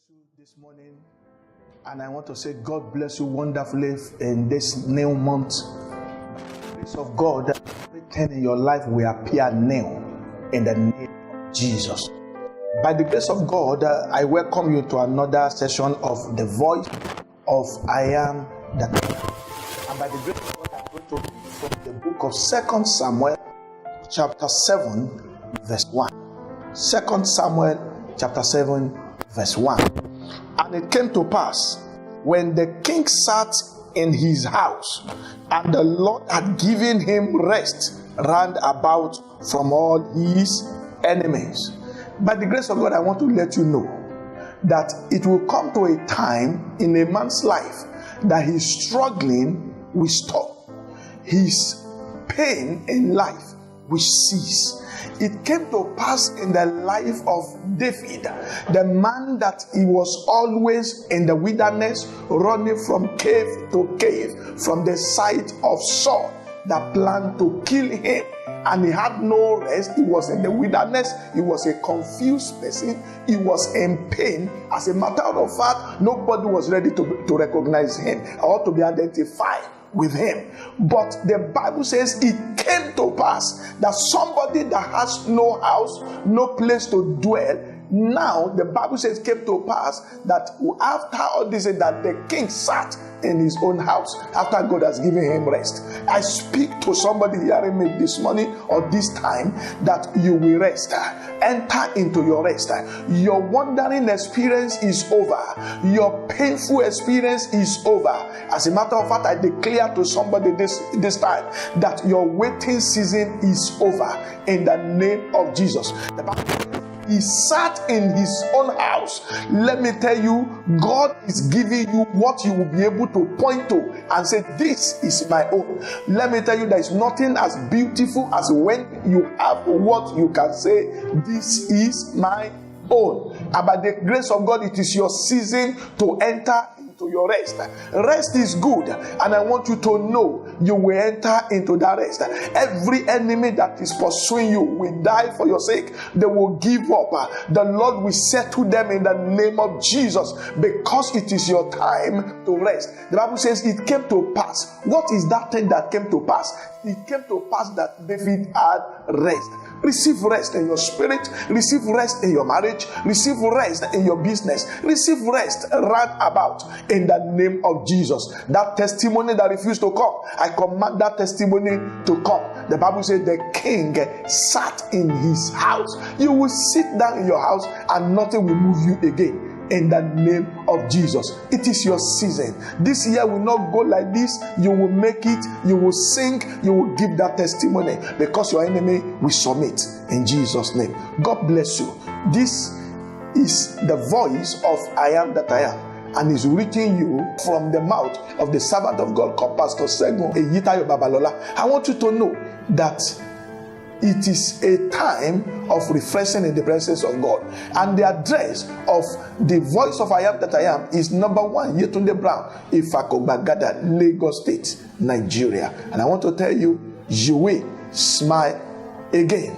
you this morning, and I want to say God bless you wonderfully in this new month. By the grace of God, everything in your life will appear new in the name of Jesus. By the grace of God, I welcome you to another session of the voice of I Am That I Am. And by the grace of God, I'm going to read from the book of 2 Samuel chapter 7 verse 1. 2 Samuel chapter 7 verse 1. And it came to pass, when the king sat in his house, and the Lord had given him rest round about from all his enemies. By the grace of God, I want to let you know that it will come to a time in a man's life that his struggling will stop. His pain in life will cease. It came to pass in the life of David, the man that he was always in the wilderness, running from cave to cave, from the sight of Saul that planned to kill him, and he had no rest. He was in the wilderness. He was a confused person. He was in pain. As a matter of fact, nobody was ready to recognize him or to be identified with him. But the Bible says it came to pass that somebody that has no house, no place to dwell, now the Bible says came to pass that after all this, that the king sat in his own house after God has given him rest. I speak to somebody hearing me this morning or this time that you will rest. Enter into your rest. Your wandering experience is over. Your painful experience is over. As a matter of fact, I declare to somebody this time that your waiting season is over in the name of Jesus. The Bible, he sat in his own house. Let me tell you, God is giving you what you will be able to point to and say, this is my own. Let me tell you, there is nothing as beautiful as when you have what you can say, this is my own. And by the grace of God, it is your season to enter into your rest. Rest is good, and I want you to know you will enter into that rest. Every enemy that is pursuing you will die for your sake. They will give up. The Lord will settle them in the name of Jesus, because it is your time to rest. The Bible says it came to pass. What is that thing that came to pass? It came to pass that David had rest. Receive rest in your spirit. Receive rest in your marriage. Receive rest in your business. Receive rest round about in the name of Jesus. That testimony that refused to come, I command that testimony to come. The Bible says the king sat in his house. You will sit down in your house and nothing will move you again. In the name of Jesus. It is your season. This year will not go like this. You will make it. You will sing. You will give that testimony, because your enemy will submit in Jesus' name. God bless you. This is the voice of I Am That I Am, and is reaching you from the mouth of the servant of God called Pastor Segun Eyitayo Babalola. I want you to know that it is a time of refreshing in the presence of God. And the address of the voice of I Am That I Am is number 1, Yetunde Brown, Ifakobagada, Lagos State, Nigeria. And I want to tell you, you will smile again.